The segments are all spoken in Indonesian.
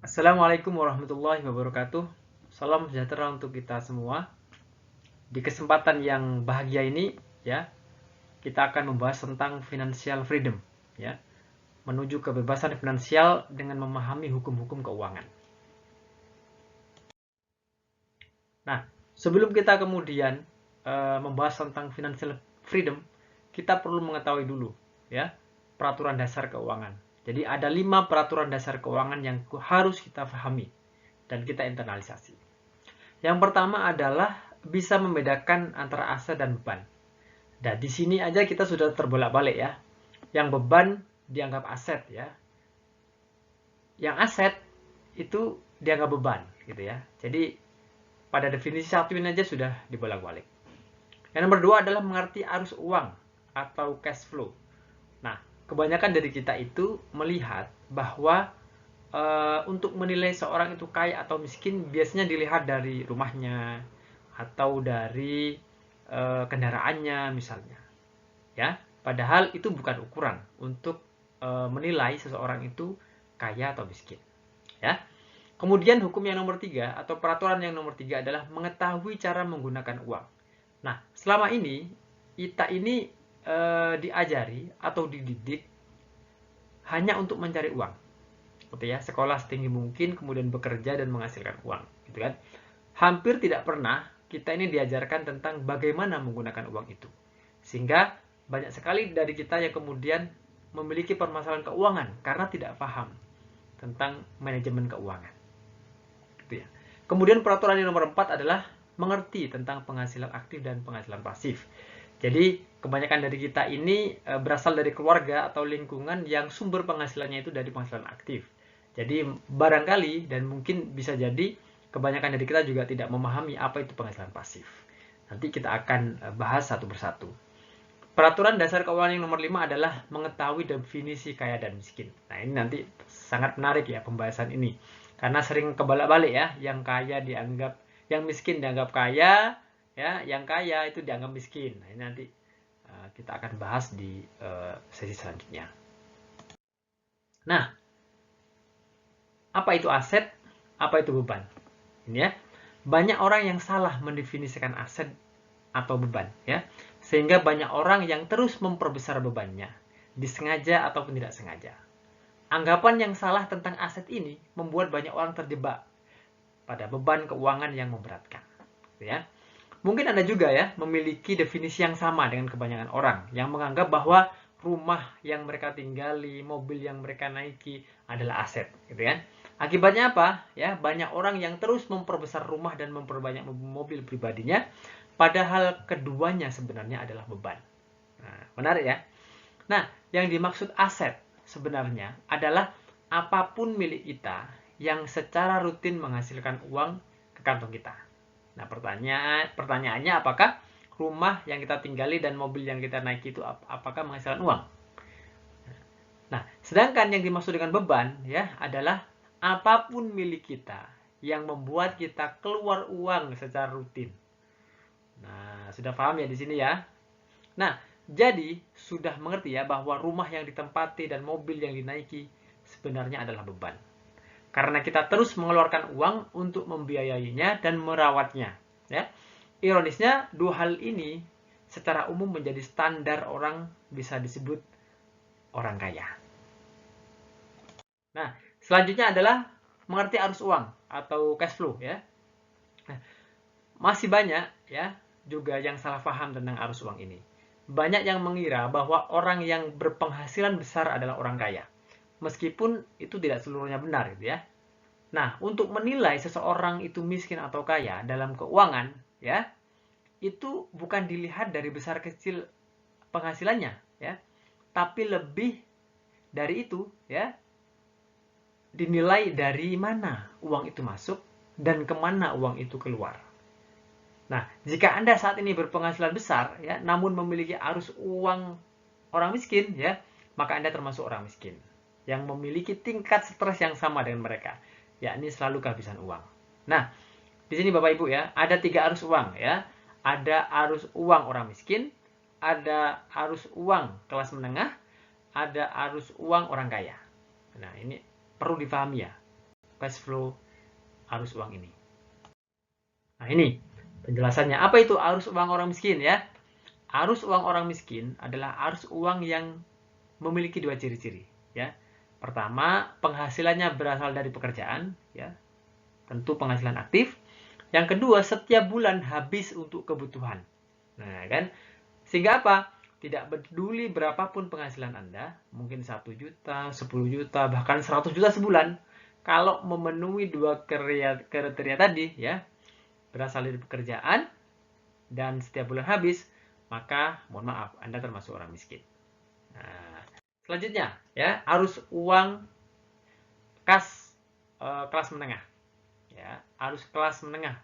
Assalamualaikum warahmatullahi wabarakatuh. Salam sejahtera untuk kita semua. Di kesempatan yang bahagia ini, ya, kita akan membahas tentang financial freedom, ya, menuju kebebasan finansial dengan memahami hukum-hukum keuangan. Nah, sebelum kita kemudian membahas tentang financial freedom, kita perlu mengetahui dulu, ya, peraturan dasar keuangan. Jadi ada 5 peraturan dasar keuangan yang harus kita pahami dan kita internalisasi. Yang pertama adalah bisa membedakan antara aset dan beban. Nah, di sini aja kita sudah terbolak-balik ya. Yang beban dianggap aset ya. Yang aset itu dianggap beban gitu ya. Jadi pada definisi satu ini aja sudah dibolak-balik. Yang nomor 2 adalah mengerti arus uang atau cash flow. Nah, kebanyakan dari kita itu melihat bahwa untuk menilai seorang itu kaya atau miskin biasanya dilihat dari rumahnya atau dari kendaraannya misalnya, ya. Padahal itu bukan ukuran untuk menilai seseorang itu kaya atau miskin, ya. Kemudian hukum yang nomor 3 atau peraturan yang nomor 3 adalah mengetahui cara menggunakan uang. Nah, selama ini kita ini diajari atau dididik hanya untuk mencari uang, gitu ya, sekolah setinggi mungkin kemudian bekerja dan menghasilkan uang, gitu kan. Hampir tidak pernah kita ini diajarkan tentang bagaimana menggunakan uang itu, sehingga banyak sekali dari kita yang kemudian memiliki permasalahan keuangan karena tidak paham tentang manajemen keuangan, gitu ya. Kemudian peraturan yang nomor 4 adalah mengerti tentang penghasilan aktif dan penghasilan pasif. Jadi kebanyakan dari kita ini berasal dari keluarga atau lingkungan yang sumber penghasilannya itu dari penghasilan aktif. Jadi barangkali dan mungkin bisa jadi kebanyakan dari kita juga tidak memahami apa itu penghasilan pasif. Nanti kita akan bahas satu persatu. Peraturan dasar keuangan yang nomor 5 adalah mengetahui definisi kaya dan miskin. Nah, ini nanti sangat menarik ya pembahasan ini. Karena sering kebalak-balik ya, yang kaya dianggap, yang miskin dianggap kaya, ya, yang kaya itu dianggap miskin. Nah, ini nanti kita akan bahas di sesi selanjutnya. Nah, apa itu aset? Apa itu beban? Ini ya. Banyak orang yang salah mendefinisikan aset atau beban, ya. Sehingga banyak orang yang terus memperbesar bebannya, disengaja ataupun tidak sengaja. Anggapan yang salah tentang aset ini membuat banyak orang terjebak pada beban keuangan yang memberatkan, ya. Mungkin Anda juga ya memiliki definisi yang sama dengan kebanyakan orang yang menganggap bahwa rumah yang mereka tinggali, mobil yang mereka naiki adalah aset, gitu kan. Akibatnya apa? Ya, banyak orang yang terus memperbesar rumah dan memperbanyak mobil pribadinya, padahal keduanya sebenarnya adalah beban. Nah, menarik ya. Nah, yang dimaksud aset sebenarnya adalah apapun milik kita yang secara rutin menghasilkan uang ke kantong kita. Nah, pertanyaannya apakah rumah yang kita tinggali dan mobil yang kita naiki itu apakah menghasilkan uang? Nah, sedangkan yang dimaksud dengan beban ya adalah apapun milik kita yang membuat kita keluar uang secara rutin. Nah, sudah paham ya di sini ya? Nah, jadi sudah mengerti ya bahwa rumah yang ditempati dan mobil yang dinaiki sebenarnya adalah beban. Karena kita terus mengeluarkan uang untuk membiayainya dan merawatnya, ya. Ironisnya, dua hal ini secara umum menjadi standar orang bisa disebut orang kaya. Nah, selanjutnya adalah mengerti arus uang atau cash flow ya. Nah, masih banyak ya juga yang salah paham tentang arus uang ini. Banyak yang mengira bahwa orang yang berpenghasilan besar adalah orang kaya. Meskipun itu tidak seluruhnya benar gitu ya. Nah, untuk menilai seseorang itu miskin atau kaya dalam keuangan, ya, itu bukan dilihat dari besar kecil penghasilannya, ya, tapi lebih dari itu, ya, dinilai dari mana uang itu masuk dan kemana uang itu keluar. Nah, jika Anda saat ini berpenghasilan besar, ya, namun memiliki arus uang orang miskin, ya, maka Anda termasuk orang miskin yang memiliki tingkat stres yang sama dengan mereka, yakni selalu kehabisan uang. Nah, di sini Bapak Ibu ya, ada 3 arus uang ya. Ada arus uang orang miskin, ada arus uang kelas menengah, ada arus uang orang kaya. Nah, ini perlu difahami ya. cash flow arus uang ini. Nah, ini penjelasannya. Apa itu arus uang orang miskin ya? Arus uang orang miskin adalah arus uang yang memiliki dua ciri-ciri ya. Pertama, penghasilannya berasal dari pekerjaan ya. Tentu penghasilan aktif. Yang kedua, setiap bulan habis untuk kebutuhan. Nah, kan? Sehingga apa? Tidak peduli berapapun penghasilan Anda, mungkin 1 juta, 10 juta, bahkan 100 juta sebulan, kalau memenuhi dua kriteria tadi ya, berasal dari pekerjaan dan setiap bulan habis, maka mohon maaf, Anda termasuk orang miskin. Nah, selanjutnya ya, arus uang kas kelas menengah. Ya, arus kelas menengah.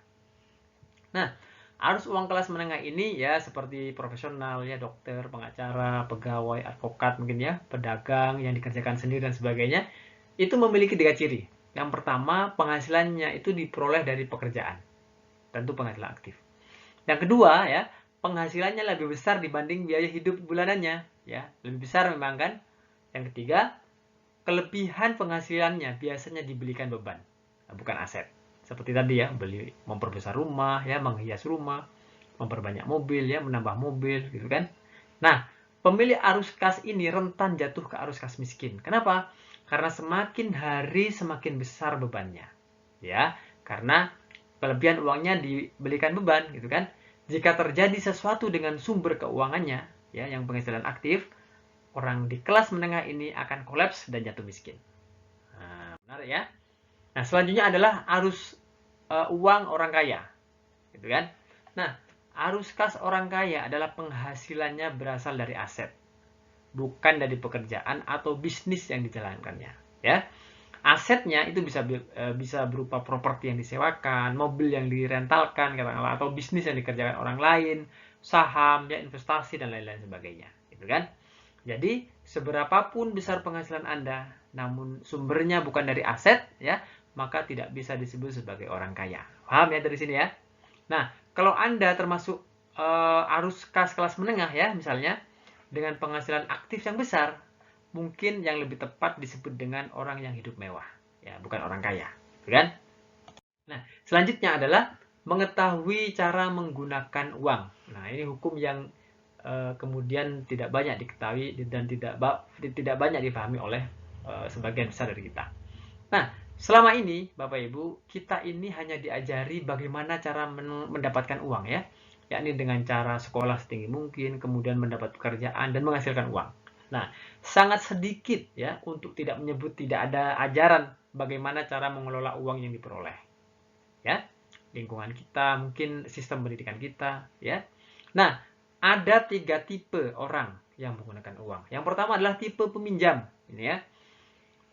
Nah, arus uang kelas menengah ini ya seperti profesional ya, dokter, pengacara, pegawai, advokat mungkin ya, pedagang yang dikerjakan sendiri dan sebagainya, itu memiliki tiga ciri. Yang pertama, penghasilannya itu diperoleh dari pekerjaan. Tentu penghasilan aktif. Yang kedua ya, penghasilannya lebih besar dibanding biaya hidup bulanannya ya, lebih besar memang kan. Yang ketiga, kelebihan penghasilannya biasanya dibelikan beban, bukan aset. Seperti tadi ya, memperbesar rumah ya, menghias rumah, memperbanyak mobil ya, menambah mobil gitu kan. Nah, pemilih arus kas ini rentan jatuh ke arus kas miskin. Kenapa? Karena semakin hari semakin besar bebannya. Ya, karena kelebihan uangnya dibelikan beban gitu kan. Jika terjadi sesuatu dengan sumber keuangannya ya, yang penghasilan aktif, orang di kelas menengah ini akan kolaps dan jatuh miskin. Nah, menarik ya. Nah, selanjutnya adalah arus uang orang kaya. Gitu kan? Nah, arus kas orang kaya adalah penghasilannya berasal dari aset, bukan dari pekerjaan atau bisnis yang dijalankannya, ya. Asetnya itu bisa berupa properti yang disewakan, mobil yang direntalkan katakanlah, atau bisnis yang dikerjakan orang lain, saham, ya, investasi dan lain-lain sebagainya, gitu kan? Jadi, seberapapun besar penghasilan Anda, namun sumbernya bukan dari aset, ya, maka tidak bisa disebut sebagai orang kaya. Paham ya dari sini ya? Nah, kalau Anda termasuk arus kas kelas menengah ya, misalnya, dengan penghasilan aktif yang besar, mungkin yang lebih tepat disebut dengan orang yang hidup mewah, ya, bukan orang kaya, kan? Nah, selanjutnya adalah mengetahui cara menggunakan uang. Nah, ini hukum yang kemudian tidak banyak diketahui dan tidak banyak dipahami oleh sebagian besar dari kita. Nah, selama ini Bapak Ibu, kita ini hanya diajari bagaimana cara mendapatkan uang ya, yakni dengan cara sekolah setinggi mungkin, kemudian mendapat pekerjaan dan menghasilkan uang. Nah, sangat sedikit ya untuk tidak menyebut tidak ada ajaran bagaimana cara mengelola uang yang diperoleh. Ya, lingkungan kita, mungkin sistem pendidikan kita, ya. Nah, ada 3 tipe orang yang menggunakan uang. Yang pertama adalah tipe peminjam, ini ya.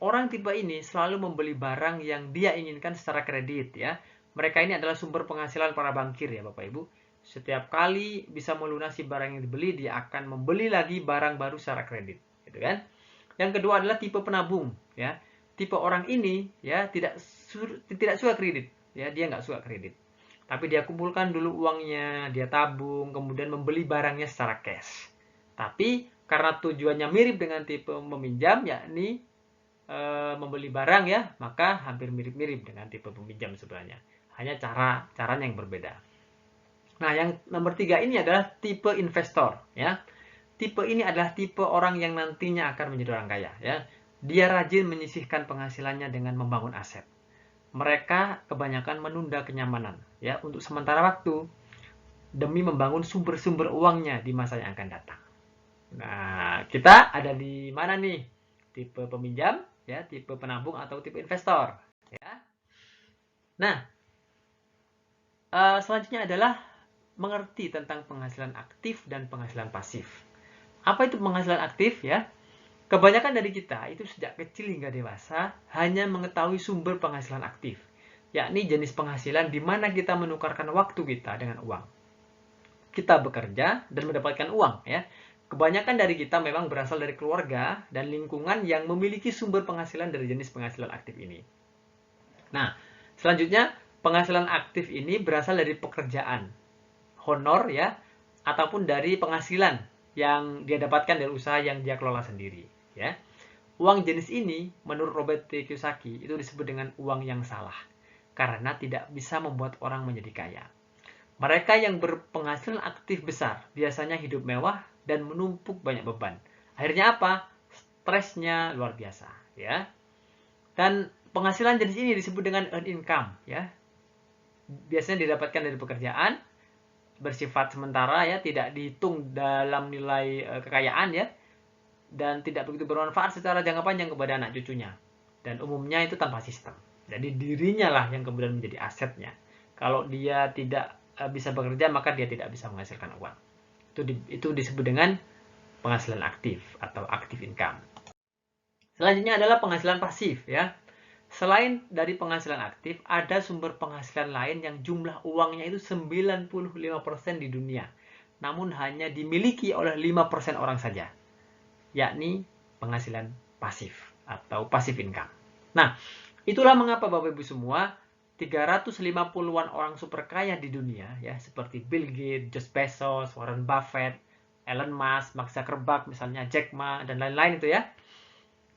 Orang tipe ini selalu membeli barang yang dia inginkan secara kredit ya. Mereka ini adalah sumber penghasilan para bankir ya Bapak Ibu. Setiap kali bisa melunasi barang yang dibeli, dia akan membeli lagi barang baru secara kredit, gitu kan? Yang kedua adalah tipe penabung ya. Tipe orang ini ya tidak suka kredit ya, dia nggak suka kredit. Tapi dia kumpulkan dulu uangnya, dia tabung, kemudian membeli barangnya secara cash. Tapi karena tujuannya mirip dengan tipe meminjam, yakni membeli barang ya, maka hampir mirip-mirip dengan tipe peminjam sebenarnya. Hanya caranya yang berbeda. Nah, yang nomor 3 ini adalah tipe investor ya. Tipe ini adalah tipe orang yang nantinya akan menjadi orang kaya ya. Dia rajin menyisihkan penghasilannya dengan membangun aset. Mereka kebanyakan menunda kenyamanan ya untuk sementara waktu demi membangun sumber-sumber uangnya di masa yang akan datang. Nah, kita ada di mana nih? Tipe peminjam, ya, tipe penabung atau tipe investor, ya. Nah, selanjutnya adalah mengerti tentang penghasilan aktif dan penghasilan pasif. Apa itu penghasilan aktif ya? Kebanyakan dari kita itu sejak kecil hingga dewasa hanya mengetahui sumber penghasilan aktif, yakni jenis penghasilan di mana kita menukarkan waktu kita dengan uang. Kita bekerja dan mendapatkan uang, ya. Kebanyakan dari kita memang berasal dari keluarga dan lingkungan yang memiliki sumber penghasilan dari jenis penghasilan aktif ini. Nah, selanjutnya penghasilan aktif ini berasal dari pekerjaan, honor ya, ataupun dari penghasilan yang dia dapatkan dari usaha yang dia kelola sendiri, ya. Uang jenis ini, menurut Robert T. Kiyosaki, itu disebut dengan uang yang salah, karena tidak bisa membuat orang menjadi kaya. Mereka yang berpenghasilan aktif besar, biasanya hidup mewah dan menumpuk banyak beban. Akhirnya apa? Stresnya luar biasa, ya. Dan penghasilan jenis ini disebut dengan earned income, ya. Biasanya didapatkan dari pekerjaan, bersifat sementara, ya, tidak dihitung dalam nilai kekayaan, ya, dan tidak begitu bermanfaat secara jangka panjang kepada anak cucunya. Dan umumnya itu tanpa sistem. Jadi dirinya lah yang kemudian menjadi asetnya. Kalau dia tidak bisa bekerja, maka dia tidak bisa menghasilkan uang. Itu disebut dengan penghasilan aktif atau active income. Selanjutnya adalah penghasilan pasif, ya. Selain dari penghasilan aktif, ada sumber penghasilan lain yang jumlah uangnya itu 95% di dunia. Namun hanya dimiliki oleh 5% orang saja, yakni penghasilan pasif atau passive income. Nah, itulah mengapa Bapak Ibu semua 350-an orang super kaya di dunia, ya, seperti Bill Gates, Jeff Bezos, Warren Buffett, Elon Musk, Mark Zuckerberg, misalnya Jack Ma dan lain-lain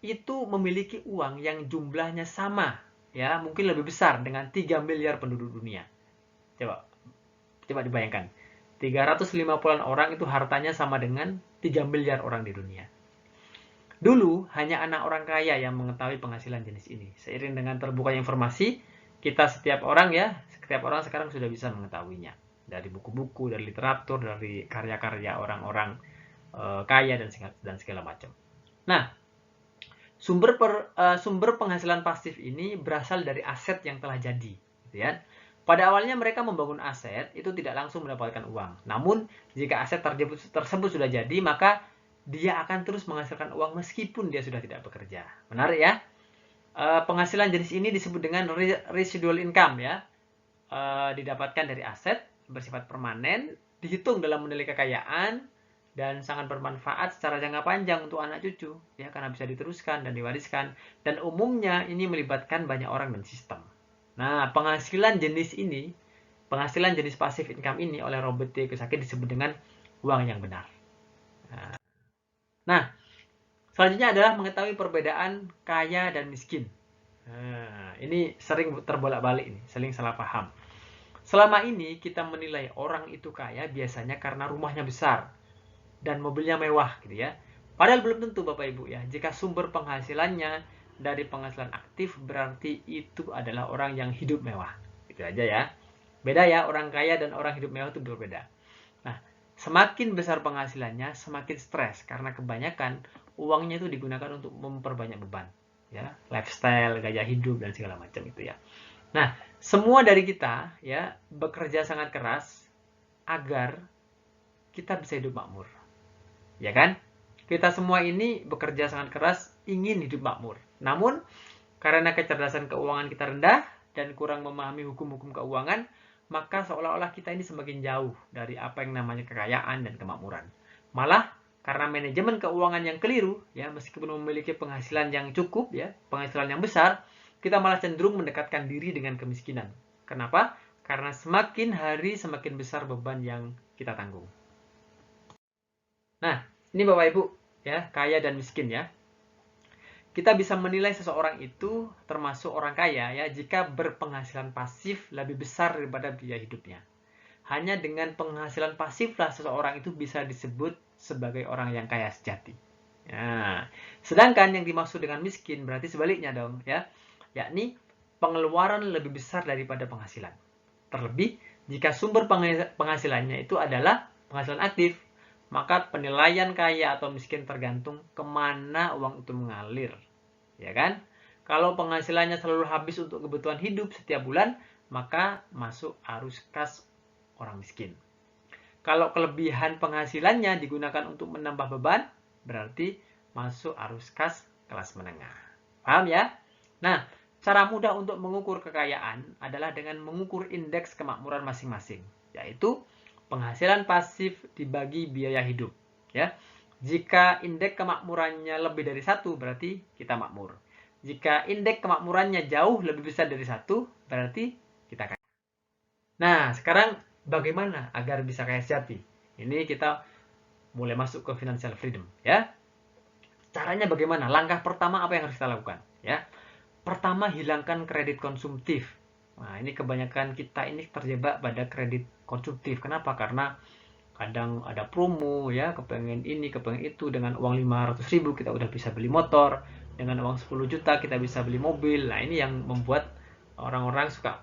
itu memiliki uang yang jumlahnya sama, ya, mungkin lebih besar dengan 3 miliar penduduk dunia. Coba dibayangkan. 350-an orang itu hartanya sama dengan 3 miliar orang di dunia. Dulu, hanya anak orang kaya yang mengetahui penghasilan jenis ini. Seiring dengan terbukanya informasi, setiap orang sekarang sudah bisa mengetahuinya. Dari buku-buku, dari literatur, dari karya-karya orang-orang kaya dan segala macam. Nah, sumber penghasilan pasif ini berasal dari aset yang telah jadi. Gitu ya. Pada awalnya mereka membangun aset, itu tidak langsung mendapatkan uang. Namun, jika aset tersebut sudah jadi, maka dia akan terus menghasilkan uang meskipun dia sudah tidak bekerja. Menarik ya? Penghasilan jenis ini disebut dengan residual income, ya. Didapatkan dari aset, bersifat permanen, dihitung dalam nilai kekayaan, dan sangat bermanfaat secara jangka panjang untuk anak cucu, ya, karena bisa diteruskan dan diwariskan. Dan umumnya ini melibatkan banyak orang dan sistem. Nah, penghasilan jenis passive income ini oleh Robert T. Kiyosaki disebut dengan uang yang benar. Nah, selanjutnya adalah mengetahui perbedaan kaya dan miskin. Nah, ini sering terbolak-balik ini, sering salah paham. Selama ini kita menilai orang itu kaya biasanya karena rumahnya besar dan mobilnya mewah, gitu ya. Padahal belum tentu Bapak Ibu, ya. Jika sumber penghasilannya dari penghasilan aktif, berarti itu adalah orang yang hidup mewah. Itu aja ya. Beda ya, orang kaya dan orang hidup mewah itu berbeda. Nah, semakin besar penghasilannya, semakin stres karena kebanyakan uangnya itu digunakan untuk memperbanyak beban, ya, lifestyle, gaya hidup dan segala macam itu ya. Nah, semua dari kita, ya, bekerja sangat keras agar kita bisa hidup makmur. Ya kan? Kita semua ini bekerja sangat keras ingin hidup makmur. Namun, karena kecerdasan keuangan kita rendah dan kurang memahami hukum-hukum keuangan, maka seolah-olah kita ini semakin jauh dari apa yang namanya kekayaan dan kemakmuran. Malah, karena manajemen keuangan yang keliru, ya, meskipun memiliki penghasilan yang cukup, ya, penghasilan yang besar, kita malah cenderung mendekatkan diri dengan kemiskinan. Kenapa? Karena semakin hari semakin besar beban yang kita tanggung. Nah, ini Bapak Ibu, ya, kaya dan miskin, ya. Kita bisa menilai seseorang itu termasuk orang kaya, ya, jika berpenghasilan pasif lebih besar daripada biaya hidupnya. Hanya dengan penghasilan pasiflah seseorang itu bisa disebut sebagai orang yang kaya sejati. Nah, sedangkan yang dimaksud dengan miskin berarti sebaliknya dong, ya, yakni pengeluaran lebih besar daripada penghasilan. Terlebih jika sumber penghasilannya itu adalah penghasilan aktif, maka penilaian kaya atau miskin tergantung kemana uang itu mengalir, ya kan? Kalau penghasilannya selalu habis untuk kebutuhan hidup setiap bulan, maka masuk arus kas orang miskin. Kalau kelebihan penghasilannya digunakan untuk menambah beban, berarti masuk arus kas kelas menengah. Paham ya? Nah, cara mudah untuk mengukur kekayaan adalah dengan mengukur indeks kemakmuran masing-masing, yaitu penghasilan pasif dibagi biaya hidup, ya. Jika indeks kemakmurannya lebih dari 1, berarti kita makmur. Jika indeks kemakmurannya jauh lebih besar dari 1, berarti kita kaya. Nah, sekarang bagaimana agar bisa kaya sejati? Ini kita mulai masuk ke financial freedom, ya. Caranya bagaimana? Langkah pertama apa yang harus kita lakukan? Ya, pertama hilangkan kredit konsumtif. Nah, ini kebanyakan kita ini terjebak pada kredit konsumtif. Kenapa? Karena kadang ada promo ya, kepengen ini, kepengen itu, dengan uang 500.000 kita udah bisa beli motor, dengan uang 10 juta kita bisa beli mobil. Nah, ini yang membuat orang-orang suka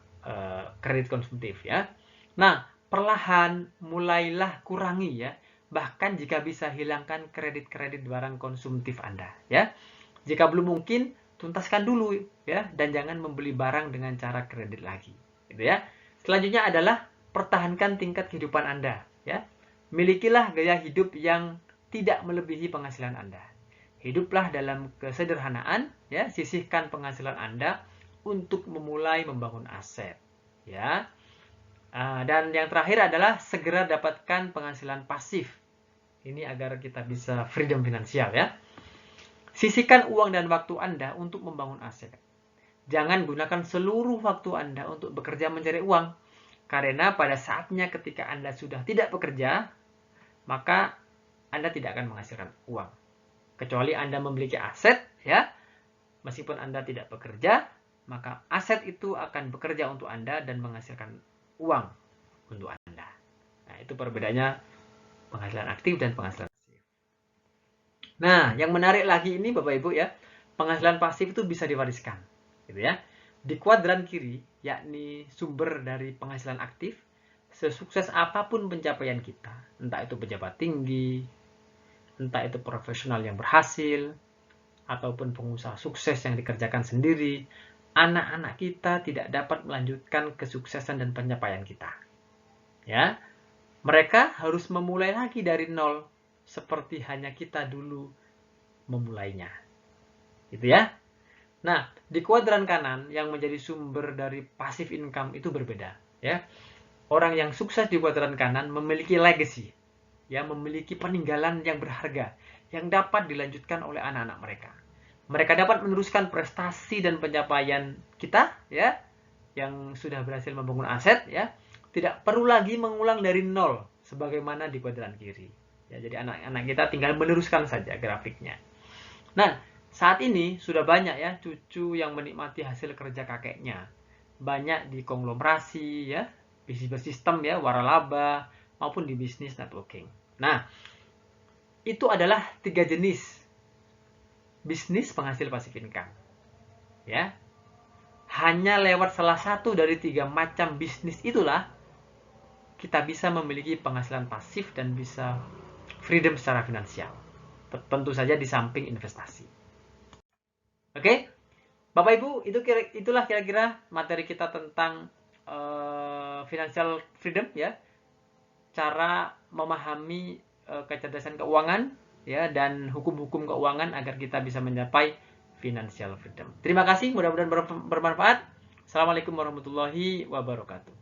kredit konsumtif ya. Nah, perlahan mulailah kurangi ya. Bahkan jika bisa hilangkan kredit-kredit barang konsumtif Anda ya. Jika belum mungkin, tuntaskan dulu ya, dan jangan membeli barang dengan cara kredit lagi gitu ya. Selanjutnya adalah pertahankan tingkat kehidupan Anda ya. Milikilah gaya hidup yang tidak melebihi penghasilan Anda. Hiduplah dalam kesederhanaan ya, sisihkan penghasilan Anda untuk memulai membangun aset ya. Dan yang terakhir adalah segera dapatkan penghasilan pasif. Ini agar kita bisa freedom finansial ya. Sisihkan uang dan waktu Anda untuk membangun aset. Jangan gunakan seluruh waktu Anda untuk bekerja mencari uang. Karena pada saatnya ketika Anda sudah tidak bekerja, maka Anda tidak akan menghasilkan uang. Kecuali Anda memiliki aset, ya, meskipun Anda tidak bekerja, maka aset itu akan bekerja untuk Anda dan menghasilkan uang untuk Anda. Nah, itu perbedaannya penghasilan aktif dan penghasilan pasif. Nah, yang menarik lagi ini Bapak Ibu ya, penghasilan pasif itu bisa diwariskan, gitu ya. Di kuadran kiri, yakni sumber dari penghasilan aktif, sesukses apapun pencapaian kita, entah itu pejabat tinggi, entah itu profesional yang berhasil, ataupun pengusaha sukses yang dikerjakan sendiri, anak-anak kita tidak dapat melanjutkan kesuksesan dan pencapaian kita. Ya, mereka harus memulai lagi dari nol, seperti hanya kita dulu memulainya. Gitu ya. Nah, di kuadran kanan yang menjadi sumber dari passive income itu berbeda, ya. Orang yang sukses di kuadran kanan memiliki legacy, ya, memiliki peninggalan yang berharga yang dapat dilanjutkan oleh anak-anak mereka. Mereka dapat meneruskan prestasi dan pencapaian kita, ya, yang sudah berhasil membangun aset, ya. Tidak perlu lagi mengulang dari nol sebagaimana di kuadran kiri. Ya, jadi anak-anak kita tinggal meneruskan saja grafiknya. Nah, saat ini sudah banyak ya cucu yang menikmati hasil kerja kakeknya. Banyak di konglomerasi ya, bisnis sistem ya, waralaba maupun di bisnis networking. Nah, itu adalah 3 jenis bisnis penghasil passive income. Ya. Hanya lewat salah satu dari 3 macam bisnis itulah kita bisa memiliki penghasilan pasif dan bisa freedom secara finansial. Tentu saja di samping investasi. Oke, Bapak Ibu, itulah kira-kira materi kita tentang financial freedom ya, cara memahami kecerdasan keuangan ya dan hukum-hukum keuangan agar kita bisa mencapai financial freedom. Terima kasih, mudah-mudahan bermanfaat. Assalamualaikum warahmatullahi wabarakatuh.